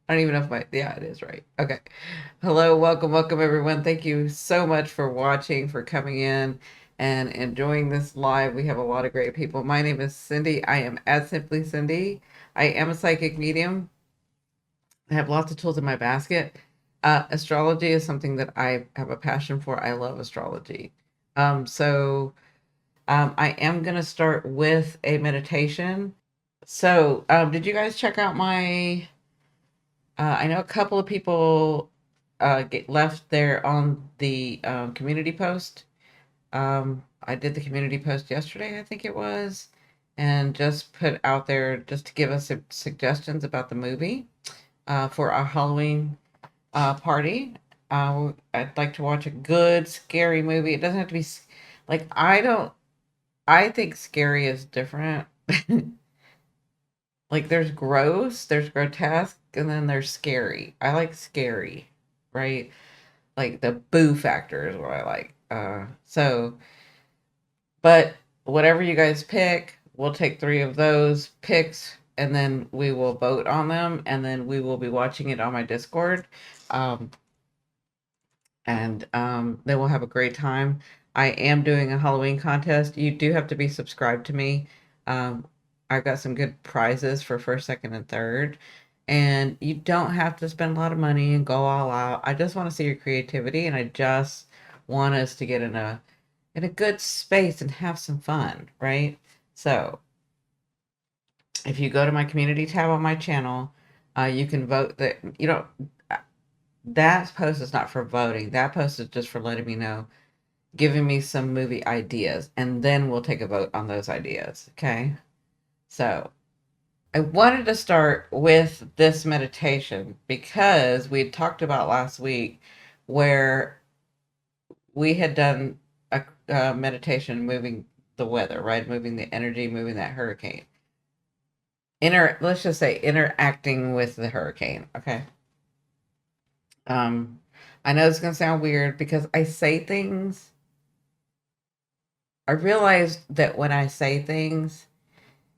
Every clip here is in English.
I don't even know if yeah, it is right. Okay. Hello, welcome everyone. Thank you so much for watching, for coming in and enjoying this live. We have a lot of great people. My name is Cindy. I am at Simply Cindy. I am a psychic medium. I have lots of tools in my basket. Astrology is something that I have a passion for. I love astrology. I am going to start with a meditation. Did you guys check out my I know a couple of people get left there on the community post. I did the community post yesterday, I think it was, and just put out there just to give us some suggestions about the movie for our Halloween party. I'd like to watch a good scary movie. It doesn't have to be like I don't. I think scary is different. Like there's gross, there's grotesque, and then there's scary. I like scary, right? Like the boo factor is what I like. But whatever you guys pick, we'll take three of those picks and then we will vote on them and then we will be watching it on my Discord. Um, and then we'll have a great time. I am doing a Halloween contest. You do have to be subscribed to me. Um, I've got some good prizes for first, second, and third. And you don't have to spend a lot of money and go all out. I just want to see your creativity, and I just want us to get in a good space and have some fun, right? So if you go to my community tab on my channel, you can vote that that post is not for voting. That post is just for letting me know, giving me some movie ideas, and then we'll take a vote on those ideas. Okay. So I wanted to start with this meditation because we had talked about last week where we had done a meditation moving the weather, right? Moving the energy, moving that hurricane. Let's just say interacting with the hurricane. Okay. Um, I know it's gonna sound weird because I say things. I realized that when I say things,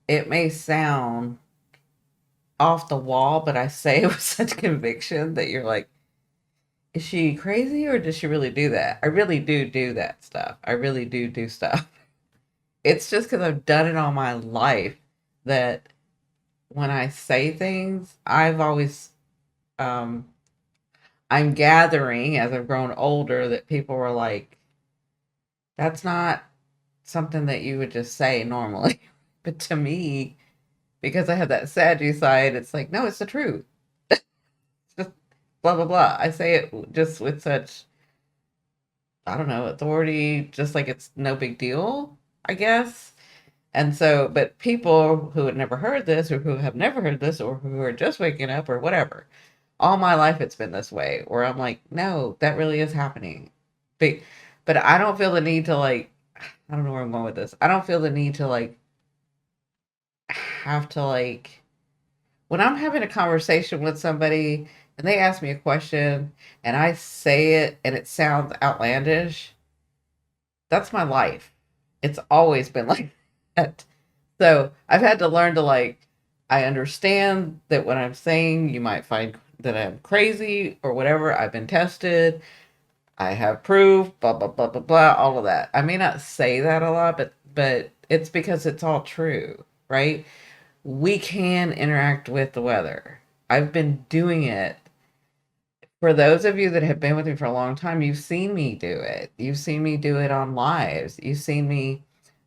it may sound off the wall, but I say it with such conviction that you're like, is she crazy or does she really do that? I really do that stuff. I really do stuff. It's just because I've done it all my life that when I say things, um, I'm gathering as I've grown older that people were like, that's not something that you would just say normally. But to me, because I have that saggy side, it's like, no, it's the truth. Just blah, blah, blah. I say it just with such, I don't know, authority, just like it's no big deal, I guess. And so, but people who had never heard this or who have never heard this or who are just waking up or whatever, all my life it's been this way where I'm like, no, that really is happening. But, but I don't feel the need to like, I don't know where I'm going with this. I don't feel the need to like have to like when I'm having a conversation with somebody and they ask me a question and I say it and it sounds outlandish, that's my life. It's always been like that. So I've had to learn to like, I understand that what I'm saying, you might find that I'm crazy or whatever. I've been tested. I have proof, blah, blah, blah, blah, blah, all of that. I may not say that a lot, but it's because it's all true, right? We can interact with the weather. I've been doing it. For those of you that have been with me for a long time, you've seen me do it. You've seen me do it on lives. You've seen me.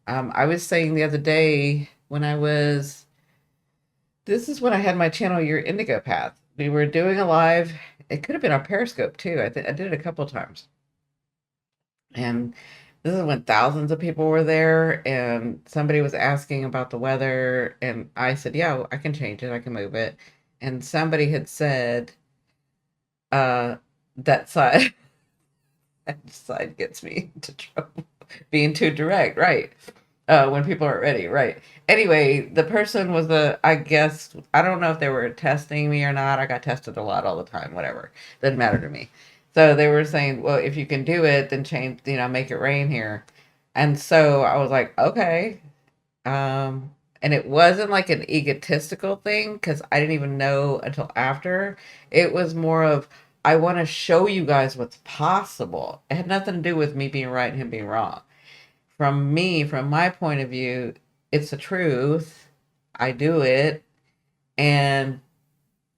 I was saying the other day when this is when I had my channel, Your Indigo Path. We were doing a live. It could have been on Periscope too. I did it a couple of times. And this is when thousands of people were there, and somebody was asking about the weather, and I said, "Yeah, I can change it. I can move it." And somebody had said, uh, "That side, that side gets me into trouble, being too direct, right? When people aren't ready, right?" Anyway, the person was I guess, I don't know if they were testing me or not. I got tested a lot all the time, whatever. Doesn't matter to me. So they were saying, well, if you can do it, then make it rain here. And so I was like, okay. Um, And it wasn't like an egotistical thing because I didn't even know until after. It was more of, I want to show you guys what's possible. It had nothing to do with me being right and him being wrong. From me, from my point of view, it's the truth. I do it. And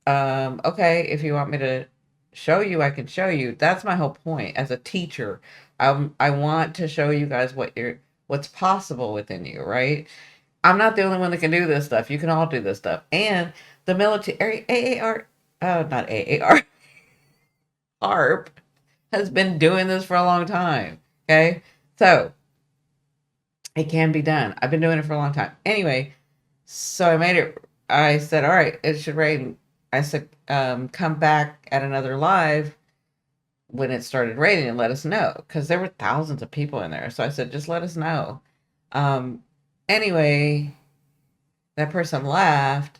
okay, if you want me to show you, I can show you. That's my whole point as a teacher. I want to show you guys what's possible within you, right? I'm not the only one that can do this stuff. You can all do this stuff. And the military, AAR, not AAR, HARP has been doing this for a long time. Okay. So it can be done. I've been doing it for a long time. Anyway, so I said, all right, it should rain. I said, come back at another live when it started raining and let us know. Because there were thousands of people in there. So I said, just let us know. Um, anyway, that person left,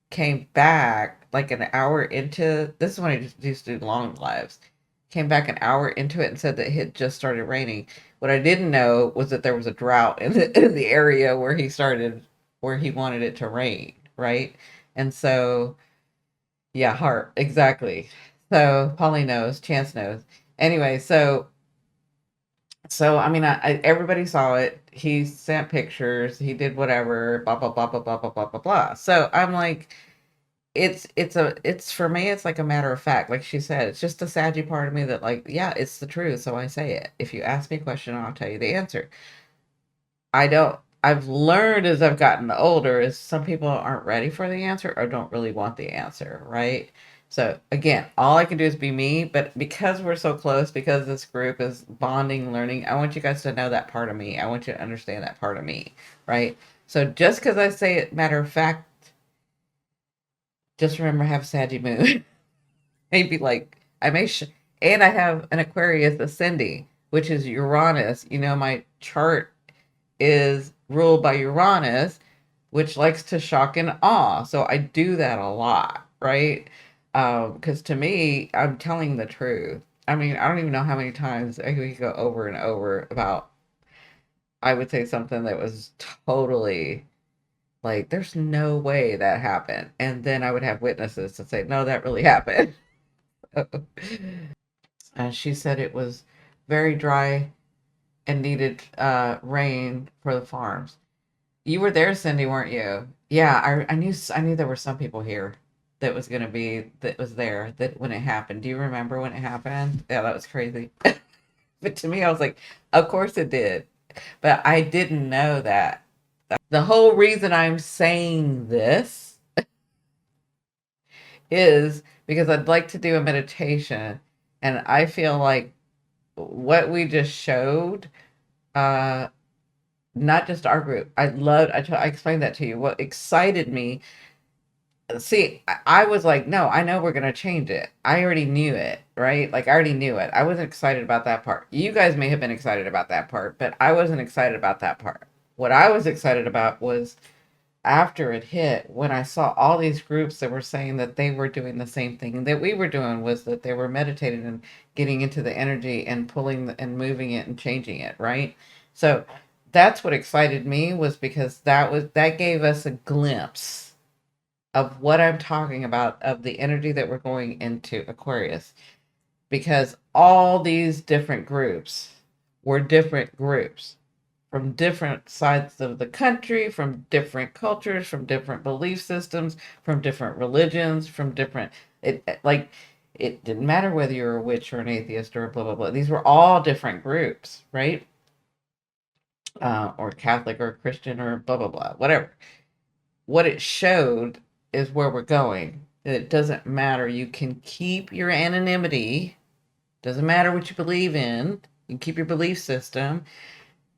came back like an hour into this is when I just used to do long lives. Came back an hour into it and said that it had just started raining. What I didn't know was that there was a drought in the area where he wanted it to rain, right? And so, yeah, heart, exactly. So Polly knows, Chance knows. Anyway, so I mean, everybody saw it. He sent pictures. He did whatever. Blah blah blah blah blah blah blah blah blah. So I'm like, it's for me. It's like a matter of fact. Like she said, it's just a saggy part of me that like, yeah, it's the truth. So I say it. If you ask me a question, I'll tell you the answer. I don't. I've learned as I've gotten older is some people aren't ready for the answer or don't really want the answer, right? So again, all I can do is be me, but because we're so close, because this group is bonding, learning, I want you guys to know that part of me. I want you to understand that part of me, right? So just because I say it matter of fact, just remember I have a Saggy moon. Maybe like I may and I have an Aquarius, a Cindi, which is Uranus. You know, my chart is ruled by Uranus, which likes to shock and awe. So I do that a lot, right? Because to me, I'm telling the truth. I mean, I don't even know how many times I could go over and over about. I would say something that was totally like, there's no way that happened, and then I would have witnesses to say, no, that really happened. And she said it was very dry and needed rain for the farms. You were there, Cindi, weren't you? Yeah, I knew there were some people here that was there that when it happened. Do you remember when it happened? Yeah, that was crazy. But to me, I was like, of course it did. But I didn't know that. The whole reason I'm saying this is because I'd like to do a meditation, and I feel like what we just showed, uh, not just our group. I explained that to you. What excited me, see, I was like, no, I know we're gonna change it. I already knew it, right? Like I already knew it. I wasn't excited about that part. You guys may have been excited about that part, but I wasn't excited about that part. What I was excited about was after it hit, when I saw all these groups that were saying that they were doing the same thing that we were doing, was that they were meditating and getting into the energy and and moving it and changing it, right? So that's what excited me, was because that gave us a glimpse of what I'm talking about, of the energy that we're going into Aquarius, because all these different groups were different groups from different sides of the country, from different cultures, from different belief systems, from different religions, from different, like, it didn't matter whether you're a witch or an atheist or blah blah blah. These were all different groups, right? Or Catholic or Christian or blah blah blah, whatever. What it showed is where we're going. It doesn't matter. You can keep your anonymity. Doesn't matter what you believe in. You can keep your belief system,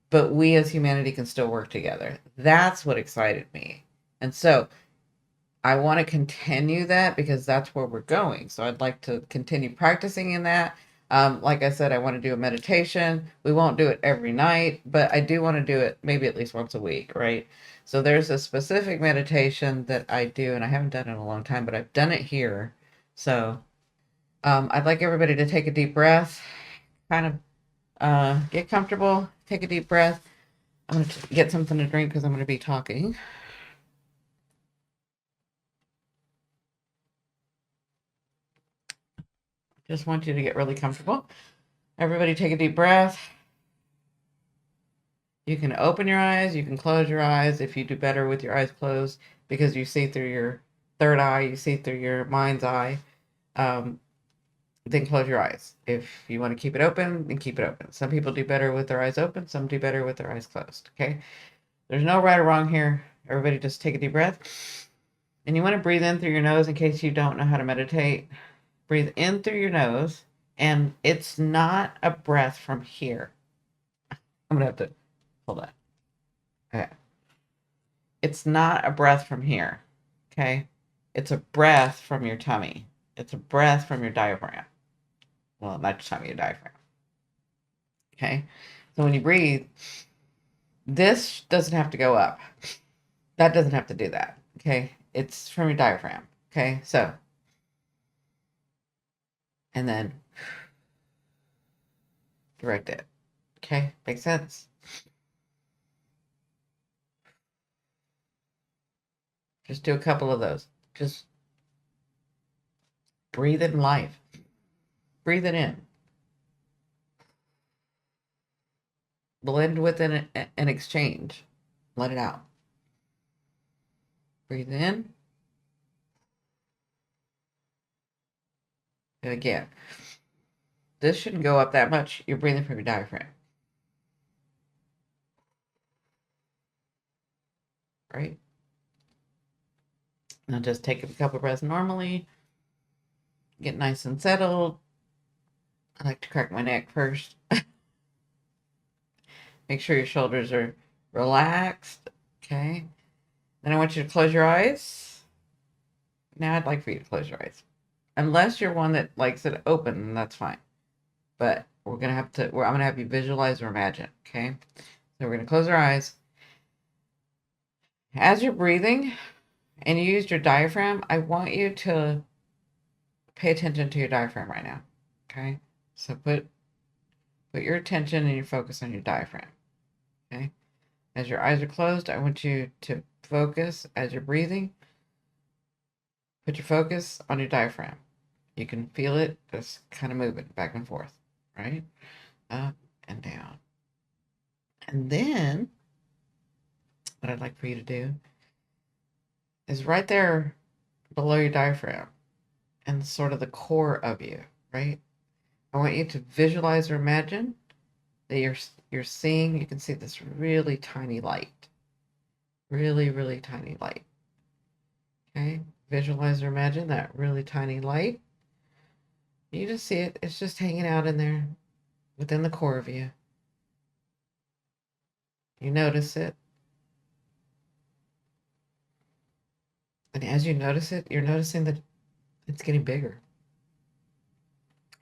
but we as humanity can still work together. That's what excited me. And so I want to continue that because that's where we're going. So I'd like to continue practicing in that. Like I said, I want to do a meditation. We won't do it every night, but I do want to do it maybe at least once a week, right? So there's a specific meditation that I do, and I haven't done it in a long time, but I've done it here. So I'd like everybody to take a deep breath, kind of get comfortable, take a deep breath. I'm going to get something to drink because I'm going to be talking. Just want you to get really comfortable. Everybody take a deep breath. You can open your eyes, you can close your eyes if you do better with your eyes closed because you see through your third eye, you see through your mind's eye. Um, then close your eyes. If you want to keep it open, then keep it open. Some people do better with their eyes open, some do better with their eyes closed. Okay. There's no right or wrong here. Everybody just take a deep breath. And you want to breathe in through your nose in case you don't know how to meditate. Breathe in through your nose, and it's not a breath from here. I'm gonna have to hold on. Okay. It's not a breath from here. Okay. It's a breath from your tummy. It's a breath from your diaphragm. Well, not your tummy, your diaphragm. Okay. So when you breathe, this doesn't have to go up. That doesn't have to do that. Okay. It's from your diaphragm. Okay. So, and then direct it. Okay. Makes sense. Just do a couple of those. Just breathe in life. Breathe it in. Blend with an exchange. Let it out. Breathe in. And again, this shouldn't go up that much. You're breathing from your diaphragm. Right? Now just take a couple breaths normally. Get nice and settled. I like to crack my neck first. Make sure your shoulders are relaxed. Okay. Then I want you to close your eyes. Now I'd like for you to close your eyes. Unless you're one that likes it open, that's fine. But we're gonna have to. I'm gonna have you visualize or imagine. Okay. So we're gonna close our eyes. As you're breathing and you used your diaphragm, I want you to pay attention to your diaphragm right now. Okay. So put your attention and your focus on your diaphragm. Okay. As your eyes are closed, I want you to focus as you're breathing. Put your focus on your diaphragm. You can feel it just kind of moving back and forth, right? Up and down. And then what I'd like for you to do is right there below your diaphragm and sort of the core of you, right? I want you to visualize or imagine that you're seeing, you can see this really tiny light. Really, really tiny light. Okay? Visualize or imagine that really tiny light. You just see it. It's just hanging out in there within the core of you. You notice it. And as you notice it, you're noticing that it's getting bigger.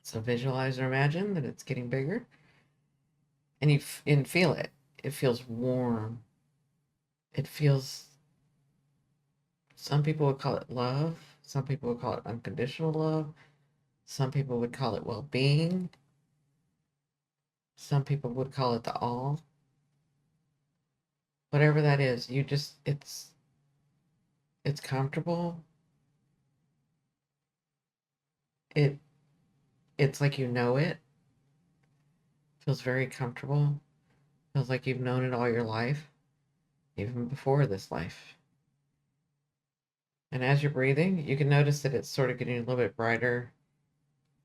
So visualize or imagine that it's getting bigger. And you feel it. It feels warm. It feels, some people would call it love. Some people would call it unconditional love. Some people would call it well-being. Some people would call it the all. Whatever that is, it's comfortable. It's like you know it. Feels very comfortable. Feels like you've known it all your life, even before this life. And as you're breathing, you can notice that it's sort of getting a little bit brighter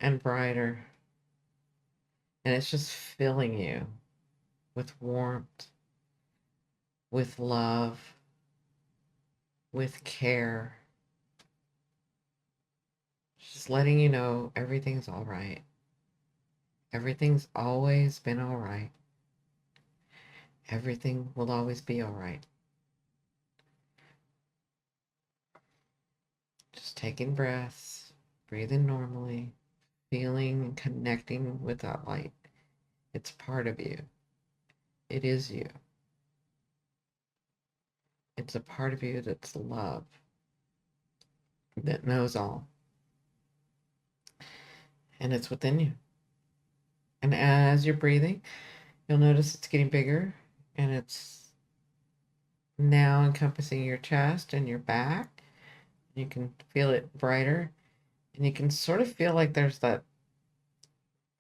and brighter. And it's just filling you with warmth, with love, with care. Just letting you know everything's all right. Everything's always been all right. Everything will always be all right. Just taking breaths, breathing normally, feeling and connecting with that light. It's part of you. It is you. It's a part of you that's love, that knows all. And it's within you. And as you're breathing, you'll notice it's getting bigger And it's now encompassing your chest and your back. You can feel it brighter. And you can sort of feel like there's that,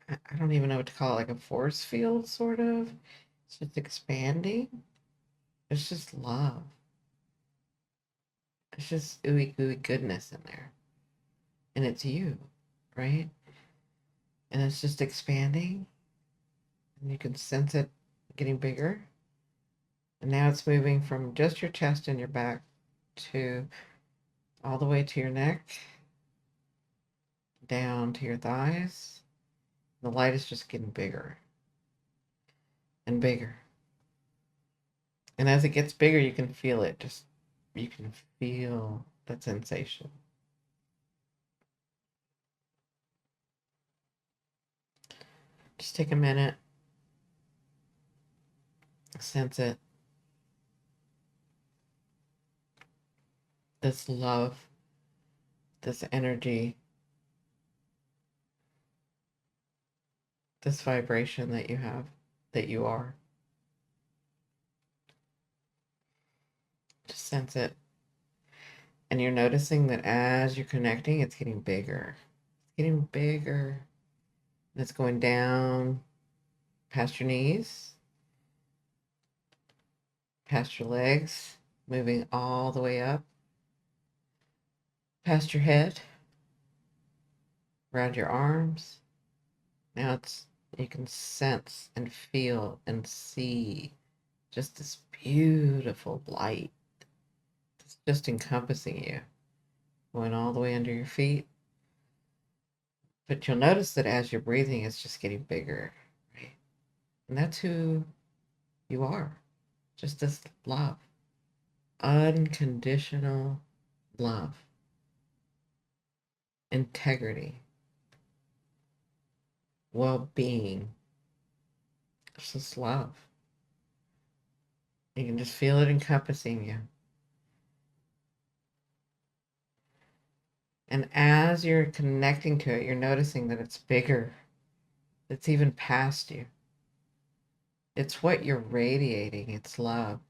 I don't even know what to call it, like a force field, sort of. It's just expanding. It's just love. It's just ooey gooey goodness in there. And it's you, right? And it's just expanding. And you can sense it getting bigger. And now it's moving from just your chest and your back to all the way to your neck, down to your thighs. The light is just getting bigger and bigger. And as it gets bigger, you can feel it. You can feel that sensation. Just take a minute, sense it. This love, this energy, this vibration that you have, that you are. Just sense it. And you're noticing that as you're connecting, it's getting bigger. It's getting bigger. And it's going down past your knees, past your legs, moving all the way up, past your head, around your arms. Now you can sense and feel and see just this beautiful light. It's just encompassing you, going all the way under your feet. But you'll notice that as you're breathing, it's just getting bigger, right? And that's who you are. Just this love, unconditional love, integrity, well-being. It's just love. You can just feel it encompassing you. And as you're connecting to it, you're noticing that it's bigger. It's even past you. It's what you're radiating. It's love.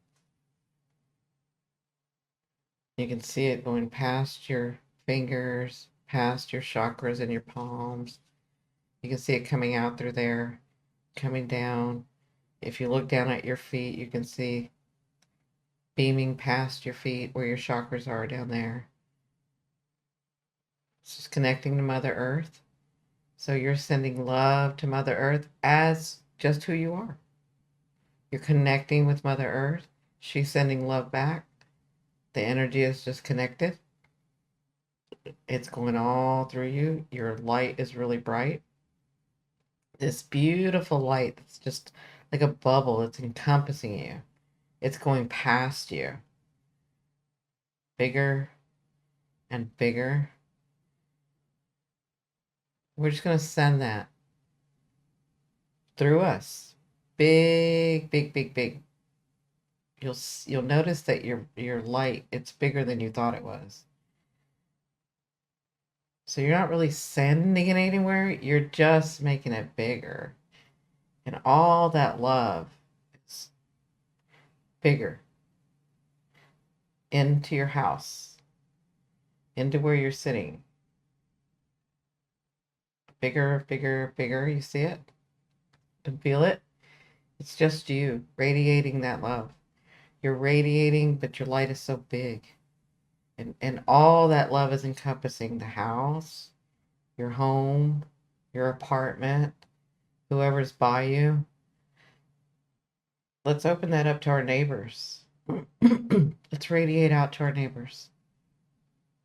You can see it going past your fingers, past your chakras and your palms. You can see it coming out through there, coming down. If you look down at your feet, you can see beaming past your feet where your chakras are down there. It's just connecting to Mother Earth. So you're sending love to Mother Earth as just who you are. You're connecting with Mother Earth. She's sending love back. The energy is just connected. It's going all through you. Your light is really bright. This beautiful light that's just like a bubble. It's encompassing you. It's going past you. Bigger and bigger. We're just going to send that through us. Big, big, big, big. You'll notice that your light, it's bigger than you thought it was. So you're not really sending it anywhere, you're just making it bigger. And all that love is bigger into your house, into where you're sitting. Bigger, bigger, bigger. You see it? And feel it? It's just you radiating that love. You're radiating, but your light is so big. And all that love is encompassing the house, your home, your apartment, whoever's by you. Let's open that up to our neighbors. Let's radiate out to our neighbors.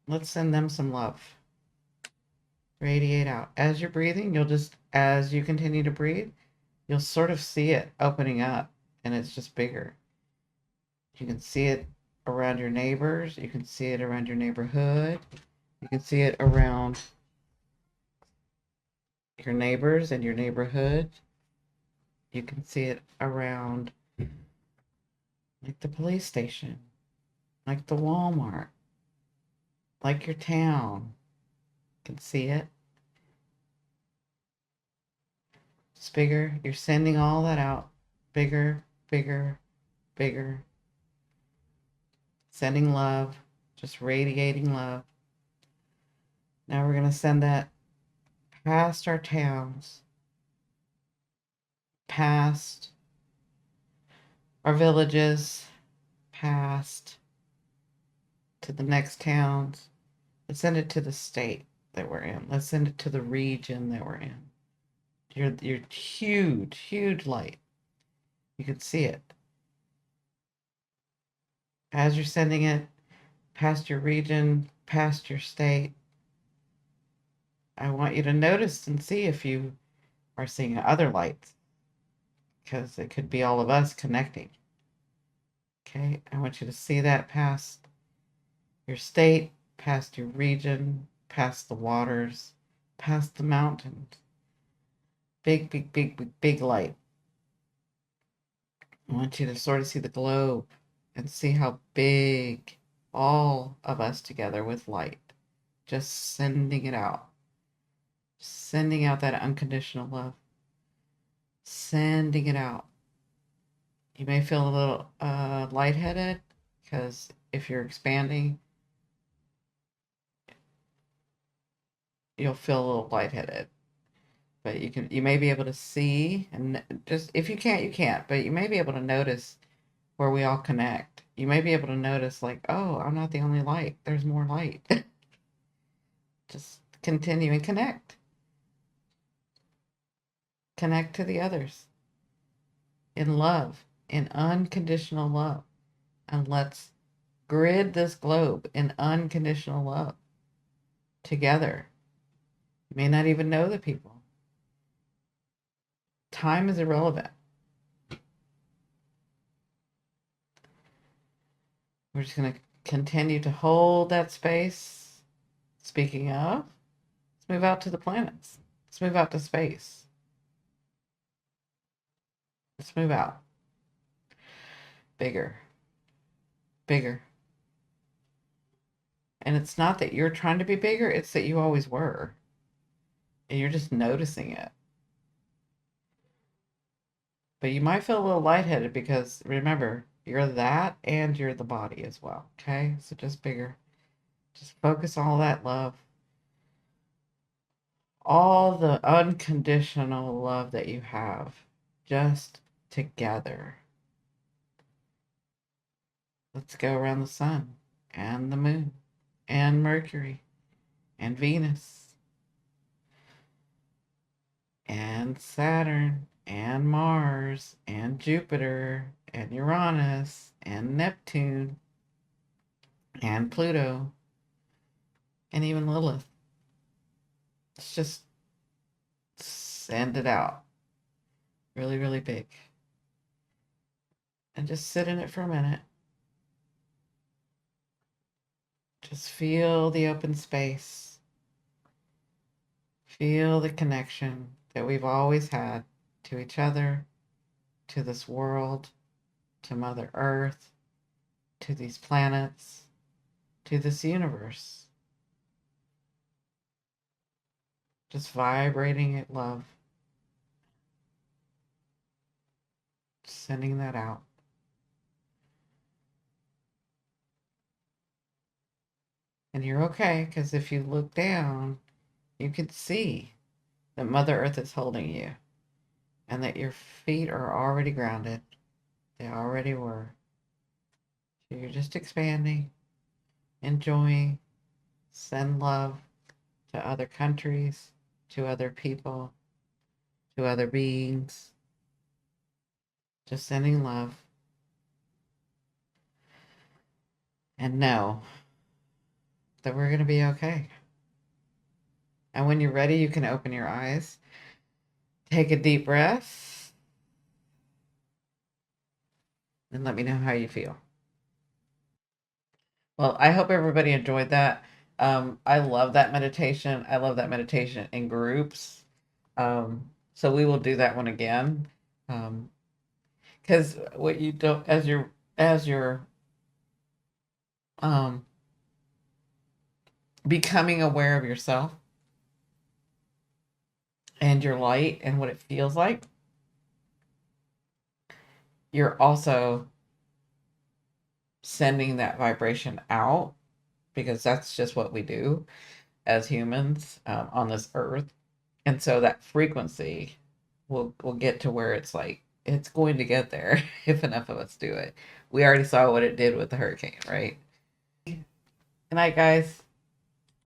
Let's send them some love. Radiate out. As you're breathing, as you continue to breathe, you'll sort of see it opening up, and it's just bigger. You can see it around your neighbors. You can see it around your neighborhood. You can see it around your neighbors and your neighborhood. You can see it around like the police station, like the Walmart, like your town. You can see it. It's bigger. You're sending all that out. Bigger, bigger, bigger, sending love, just radiating love. Now we're going to send that past our towns, past our villages, past to the next towns. Let's send it to the state that we're in. Let's send it to the region that we're in. You're huge, huge light. You can see it. As you're sending it past your region, past your state, I want you to notice and see if you are seeing other lights, because it could be all of us connecting. Okay, I want you to see that past your state, past your region, past the waters, past the mountains. Big, big, big, big, big light. I want you to sort of see the globe and see how big all of us together with light, just sending it out, sending out that unconditional love, sending it out. You may feel a little lightheaded, because if you're expanding, you'll feel a little lightheaded. But you may be able to see, and just if you can't, you can't, but you may be able to notice where we all connect. You may be able to notice, like, oh, I'm not the only light. There's more light. Just continue and connect. Connect to the others in love, in unconditional love. And let's grid this globe in unconditional love together. You may not even know the people. Time is irrelevant. We're just going to continue to hold that space. Speaking of, let's move out to the planets. Let's move out to space. Let's move out. Bigger. Bigger. And it's not that you're trying to be bigger, it's that you always were. And you're just noticing it. But you might feel a little lightheaded because remember, you're that and you're the body as well. Okay? So just bigger. Just focus on all that love. All the unconditional love that you have. Just together. Let's go around the sun and the moon and Mercury and Venus and Saturn and Mars and Jupiter and Uranus and Neptune and Pluto and even Lilith. Let's just send it out really, really big. And just sit in it for a minute. Just feel the open space. Feel the connection that we've always had to each other, to this world, to Mother Earth, to these planets, to this universe. Just vibrating at love. Sending that out. And you're okay, because if you look down, you can see that Mother Earth is holding you and that your feet are already grounded. They already were. So you're just expanding, enjoying, send love to other countries, to other people, to other beings. Just sending love. And know that we're going to be okay. And when you're ready, you can open your eyes. Take a deep breath. And let me know how you feel. Well, I hope everybody enjoyed that. I love that meditation. I love that meditation in groups. So we will do that one again. Because what you don't, as you're um, becoming aware of yourself and your light and what it feels like, you're also sending that vibration out because that's just what we do as humans on this earth. And so that frequency will get to where it's like it's going to get there if enough of us do it. We already saw what it did with the hurricane, right? Good night, guys.